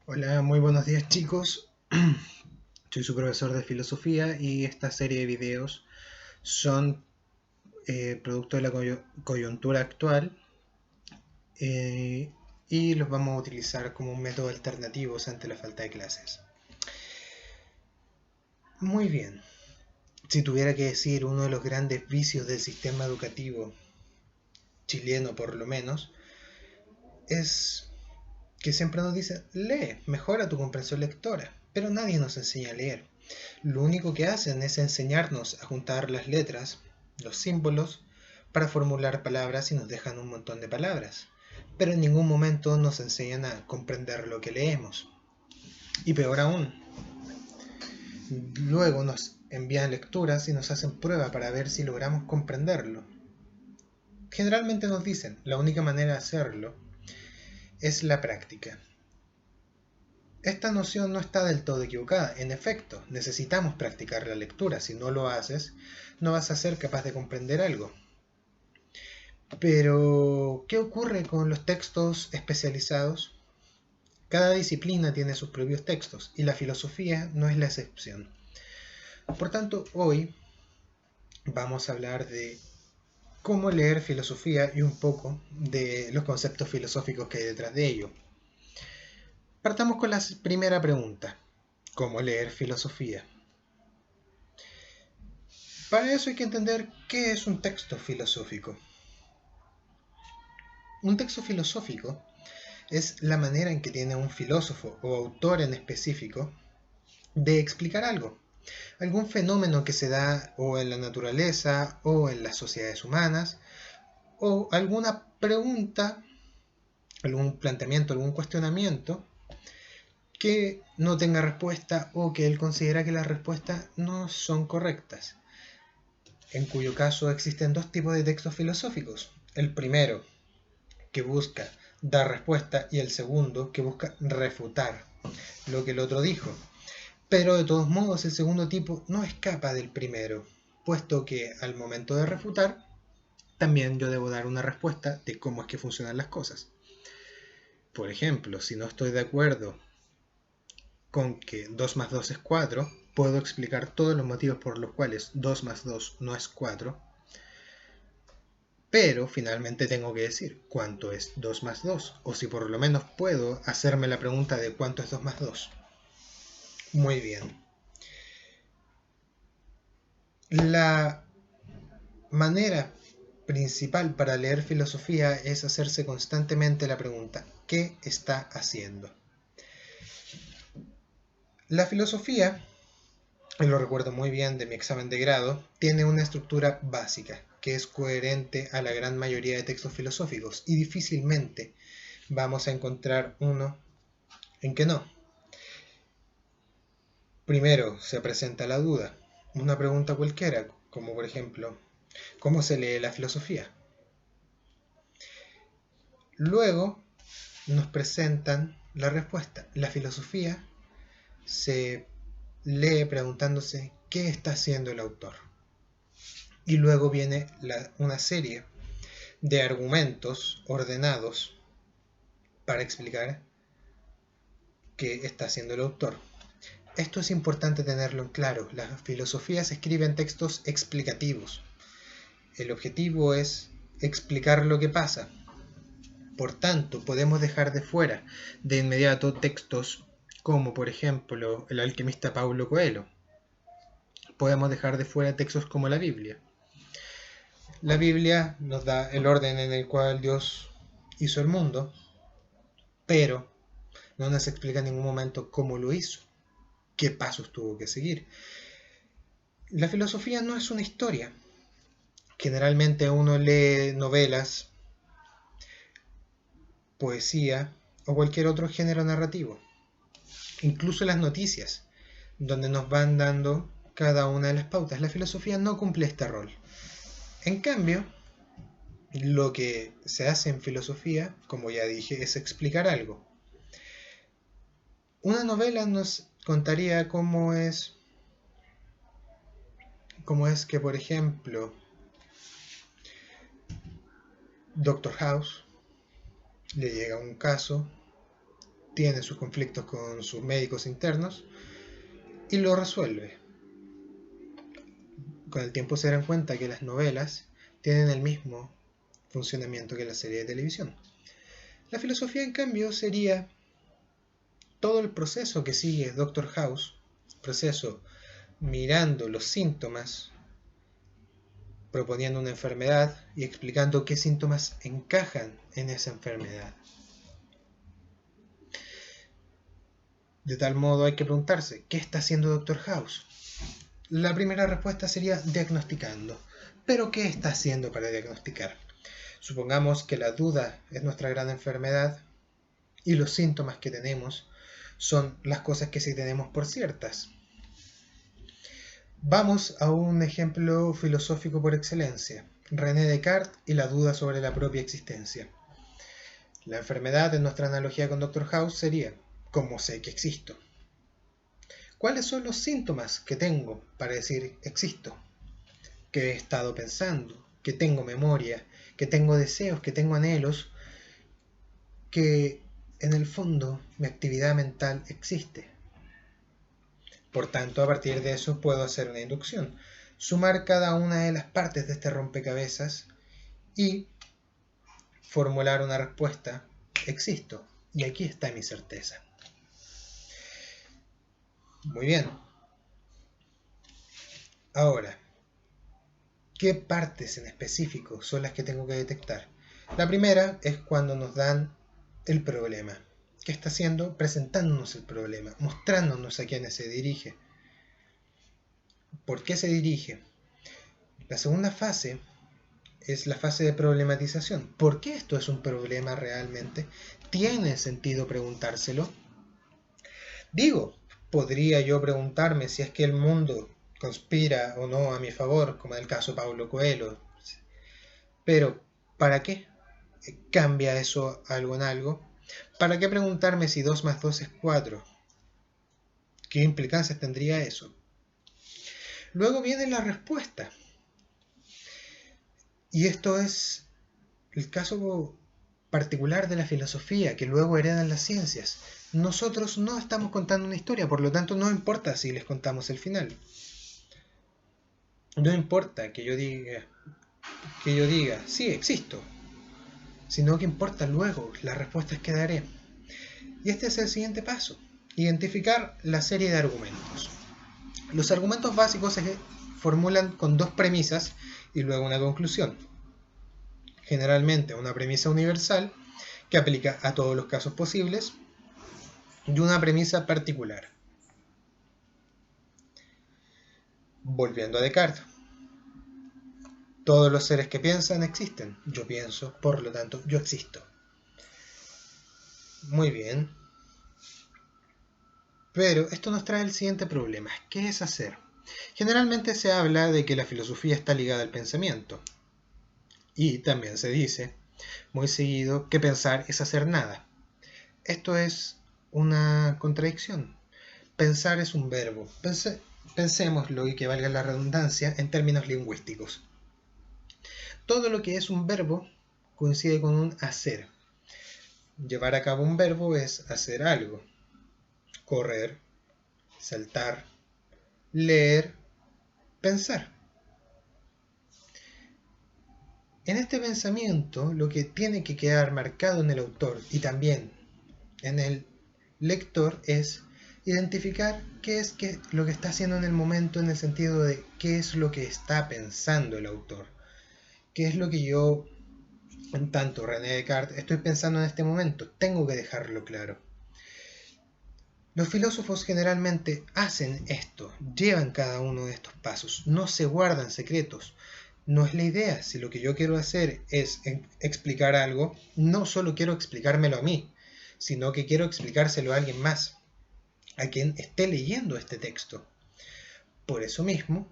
Hola, muy buenos días chicos. Soy su profesor de filosofía y esta serie de videos son producto de la coyuntura actual eh, y los vamos a utilizar como un método alternativo ante la falta de clases. Muy bien, si tuviera que decir uno de los grandes vicios del sistema educativo chileno por lo menos, es que siempre nos dicen, lee, mejora tu comprensión lectora, pero nadie nos enseña a leer. Lo único que hacen es enseñarnos a juntar las letras, los símbolos, para formular palabras y nos dejan un montón de palabras. Pero en ningún momento nos enseñan a comprender lo que leemos. Y peor aún, luego nos envían lecturas y nos hacen prueba para ver si logramos comprenderlo. Generalmente nos dicen, la única manera de hacerlo es la práctica. Esta noción no está del todo equivocada. En efecto, necesitamos practicar la lectura. Si no lo haces, no vas a ser capaz de comprender algo. Pero, ¿qué ocurre con los textos especializados? Cada disciplina tiene sus propios textos y la filosofía no es la excepción. Por tanto, hoy vamos a hablar de cómo leer filosofía y un poco de los conceptos filosóficos que hay detrás de ello. Partamos con la primera pregunta. ¿Cómo leer filosofía? Para eso hay que entender qué es un texto filosófico. Un texto filosófico es la manera en que tiene un filósofo o autor en específico de explicar algo, algún fenómeno que se da o en la naturaleza o en las sociedades humanas, o alguna pregunta, algún planteamiento, algún cuestionamiento que no tenga respuesta o que él considera que las respuestas no son correctas, en cuyo caso existen dos tipos de textos filosóficos. El primero, que busca dar respuesta, y el segundo, que busca refutar lo que el otro dijo. Pero de todos modos el segundo tipo no escapa del primero, puesto que al momento de refutar, también yo debo dar una respuesta de cómo es que funcionan las cosas. Por ejemplo, si no estoy de acuerdo con que 2 más 2 es 4, puedo explicar todos los motivos por los cuales 2 más 2 no es 4, pero finalmente tengo que decir cuánto es 2 más 2, o si por lo menos puedo hacerme la pregunta de cuánto es 2 más 2. Muy bien. La manera principal para leer filosofía es hacerse constantemente la pregunta, ¿qué está haciendo? La filosofía, y lo recuerdo muy bien de mi examen de grado, tiene una estructura básica que es coherente a la gran mayoría de textos filosóficos y difícilmente vamos a encontrar uno en que no. Primero se presenta la duda, una pregunta cualquiera, como por ejemplo, ¿cómo se lee la filosofía? Luego nos presentan la respuesta. La filosofía se lee preguntándose qué está haciendo el autor. Y luego viene una serie de argumentos ordenados para explicar qué está haciendo el autor. Esto es importante tenerlo en claro. La filosofía se escribe en textos explicativos. El objetivo es explicar lo que pasa. Por tanto, podemos dejar de fuera de inmediato textos como por ejemplo el alquimista Paulo Coelho. Podemos dejar de fuera textos como la Biblia. La Biblia nos da el orden en el cual Dios hizo el mundo, pero no nos explica en ningún momento cómo lo hizo, qué pasos tuvo que seguir. La filosofía no es una historia. Generalmente uno lee novelas, poesía o cualquier otro género narrativo, incluso las noticias, donde nos van dando cada una de las pautas. La filosofía no cumple este rol. En cambio, lo que se hace en filosofía, como ya dije, es explicar algo. Una novela nos contaría cómo es que, por ejemplo, Doctor House le llega un caso tiene sus conflictos con sus médicos internos y lo resuelve. Con el tiempo se darán cuenta que las novelas tienen el mismo funcionamiento que la serie de televisión. La filosofía, en cambio, sería todo el proceso que sigue Doctor House, proceso mirando los síntomas, proponiendo una enfermedad y explicando qué síntomas encajan en esa enfermedad. De tal modo hay que preguntarse, ¿qué está haciendo Doctor House? La primera respuesta sería diagnosticando. ¿Pero qué está haciendo para diagnosticar? Supongamos que la duda es nuestra gran enfermedad y los síntomas que tenemos son las cosas que sí tenemos por ciertas. Vamos a un ejemplo filosófico por excelencia, René Descartes y la duda sobre la propia existencia. La enfermedad en nuestra analogía con Doctor House sería, ¿cómo sé que existo? ¿Cuáles son los síntomas que tengo para decir existo? Que he estado pensando, que tengo memoria, que tengo deseos, que tengo anhelos, que en el fondo mi actividad mental existe. Por tanto, a partir de eso puedo hacer una inducción, sumar cada una de las partes de este rompecabezas y formular una respuesta, existo, y aquí está mi certeza. Muy bien. Ahora, ¿qué partes en específico son las que tengo que detectar? La primera es cuando nos dan el problema. ¿Qué está haciendo? Presentándonos el problema, mostrándonos a quiénes se dirige. ¿Por qué se dirige? La segunda fase es la fase de problematización. ¿Por qué esto es un problema realmente? ¿Tiene sentido preguntárselo? Digo, podría yo preguntarme si es que el mundo conspira o no a mi favor, como en el caso de Paulo Coelho. Pero, ¿para qué? ¿Cambia eso algo en algo? ¿Para qué preguntarme si 2 más 2 es 4? ¿Qué implicancias tendría eso? Luego viene la respuesta. Y esto es el caso particular de la filosofía, que luego heredan las ciencias. Nosotros no estamos contando una historia, por lo tanto no importa si les contamos el final. No importa que yo diga, sí, existo, sino que importa luego las respuestas que daré. Y este es el siguiente paso, identificar la serie de argumentos. Los argumentos básicos se formulan con 2 premisas y luego una conclusión. Generalmente una premisa universal que aplica a todos los casos posibles y una premisa particular. Volviendo a Descartes. Todos los seres que piensan existen. Yo pienso, por lo tanto, yo existo. Muy bien. Pero esto nos trae el siguiente problema. ¿Qué es hacer? Generalmente se habla de que la filosofía está ligada al pensamiento. Y también se dice, muy seguido, que pensar es hacer nada. Esto es una contradicción. Pensar es un verbo. Pensémoslo, y que valga la redundancia, en términos lingüísticos. Todo lo que es un verbo coincide con un hacer. Llevar a cabo un verbo es hacer algo. Correr, saltar, leer, pensar. En este pensamiento, lo que tiene que quedar marcado en el autor y también en el lector es identificar qué es lo que está haciendo en el momento, en el sentido de qué es lo que está pensando el autor. ¿Qué es lo que yo, en tanto René Descartes, estoy pensando en este momento? Tengo que dejarlo claro. Los filósofos generalmente hacen esto, llevan cada uno de estos pasos, no se guardan secretos. No es la idea. Si lo que yo quiero hacer es explicar algo, no solo quiero explicármelo a mí, sino que quiero explicárselo a alguien más, a quien esté leyendo este texto. Por eso mismo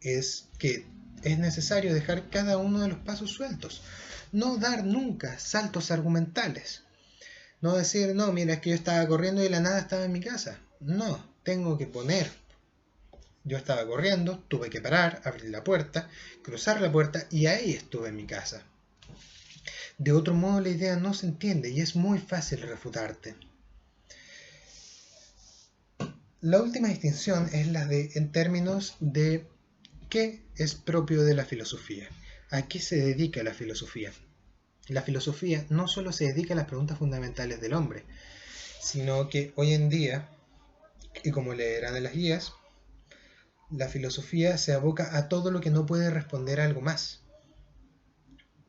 es que es necesario dejar cada uno de los pasos sueltos. No dar nunca saltos argumentales. No decir, no, mira, es que yo estaba corriendo y de la nada estaba en mi casa. No, tengo que poner. Yo estaba corriendo, tuve que parar, abrir la puerta, cruzar la puerta y ahí estuve en mi casa. De otro modo la idea no se entiende y es muy fácil refutarte. La última distinción es la de en términos de qué es propio de la filosofía. ¿A qué se dedica la filosofía? La filosofía no solo se dedica a las preguntas fundamentales del hombre, sino que hoy en día, y como leerán en las guías, la filosofía se aboca a todo lo que no puede responder a algo más.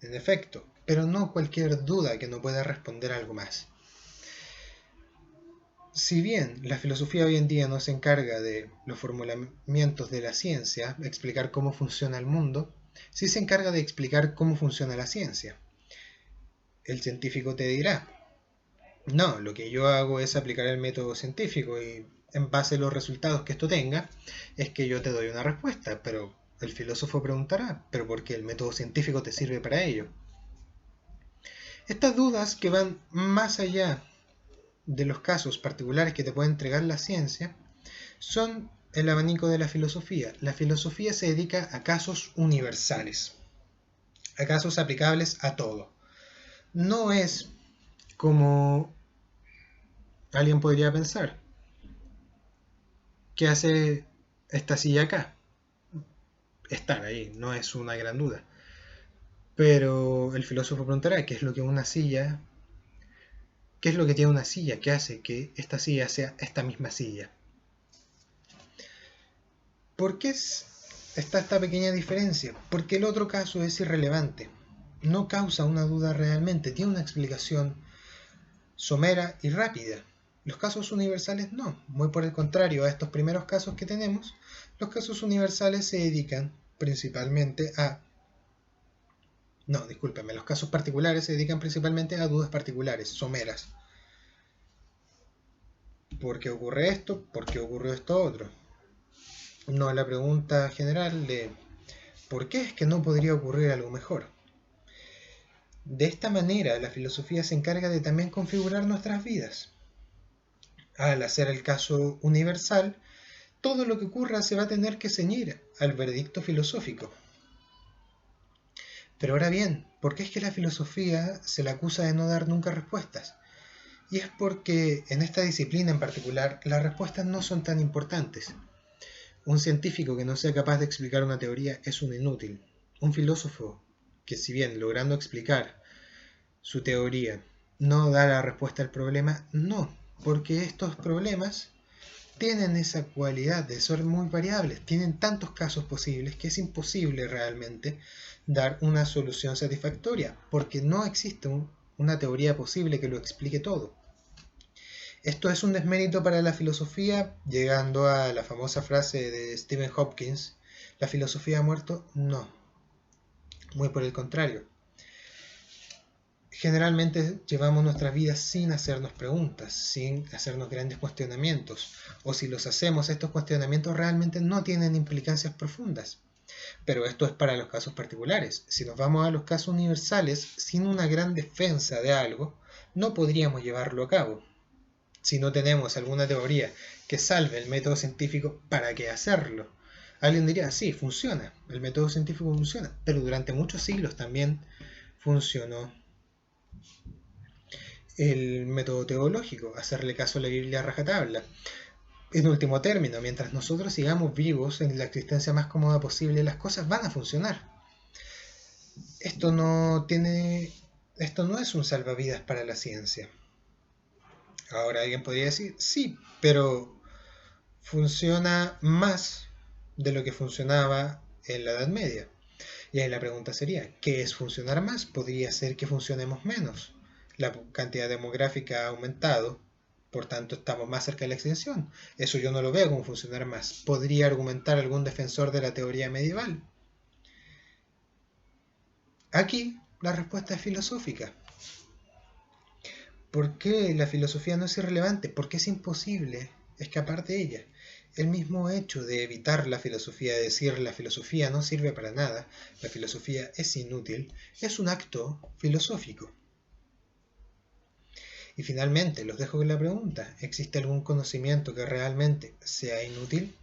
En efecto, pero no cualquier duda que no pueda responder a algo más. Si bien la filosofía hoy en día no se encarga de los formulamientos de la ciencia, explicar cómo funciona el mundo, sí se encarga de explicar cómo funciona la ciencia. El científico te dirá, no, lo que yo hago es aplicar el método científico y en base a los resultados que esto tenga, es que yo te doy una respuesta, pero el filósofo preguntará, ¿pero por qué el método científico te sirve para ello? Estas dudas que van más allá de los casos particulares que te puede entregar la ciencia son el abanico de la filosofía. La filosofía se dedica a casos universales, a casos aplicables a todo. No es como alguien podría pensar, ¿qué hace esta silla acá? Estar ahí, no es una gran duda. Pero el filósofo preguntará, ¿qué es lo que una silla? ¿Qué es lo que tiene una silla? ¿Qué hace que esta silla sea esta misma silla? ¿Por qué está esta pequeña diferencia? Porque el otro caso es irrelevante. No causa una duda realmente, tiene una explicación somera y rápida. Los casos universales no, muy por el contrario a estos primeros casos que tenemos, los casos universales se dedican principalmente a... No, discúlpenme, los casos particulares se dedican principalmente a dudas particulares, someras. ¿Por qué ocurre esto? ¿Por qué ocurrió esto otro? No a la pregunta general de ¿por qué es que no podría ocurrir algo mejor? De esta manera, la filosofía se encarga de también configurar nuestras vidas. Al hacer el caso universal, todo lo que ocurra se va a tener que ceñir al veredicto filosófico. Pero ahora bien, ¿por qué es que la filosofía se la acusa de no dar nunca respuestas? Y es porque en esta disciplina en particular las respuestas no son tan importantes. Un científico que no sea capaz de explicar una teoría es un inútil. Un filósofo que, si bien logrando explicar su teoría no da la respuesta al problema, no, porque estos problemas tienen esa cualidad de ser muy variables, tienen tantos casos posibles que es imposible realmente dar una solución satisfactoria, porque no existe una teoría posible que lo explique todo. Esto es un desmérito para la filosofía, llegando a la famosa frase de Stephen Hopkins, ¿la filosofía ha muerto? No, muy por el contrario. Generalmente llevamos nuestras vidas sin hacernos preguntas, sin hacernos grandes cuestionamientos, o si los hacemos, estos cuestionamientos realmente no tienen implicancias profundas. Pero esto es para los casos particulares. Si nos vamos a los casos universales, sin una gran defensa de algo, no podríamos llevarlo a cabo. Si no tenemos alguna teoría que salve el método científico, ¿para qué hacerlo? Alguien diría, sí, funciona, el método científico funciona, pero durante muchos siglos también funcionó el método teológico, hacerle caso a la Biblia a rajatabla. En último término, mientras nosotros sigamos vivos en la existencia más cómoda posible, las cosas van a funcionar. Esto no es un salvavidas para la ciencia. Ahora alguien podría decir, sí, pero funciona más de lo que funcionaba en la Edad Media. Y ahí la pregunta sería, ¿qué es funcionar más? Podría ser que funcionemos menos. La cantidad demográfica ha aumentado, por tanto estamos más cerca de la extinción. Eso yo no lo veo como funcionar más. ¿Podría argumentar algún defensor de la teoría medieval? Aquí la respuesta es filosófica. ¿Por qué la filosofía no es irrelevante? Porque es imposible escapar de ella. El mismo hecho de evitar la filosofía, de decir la filosofía no sirve para nada, la filosofía es inútil, es un acto filosófico. Y finalmente, los dejo con la pregunta, ¿existe algún conocimiento que realmente sea inútil?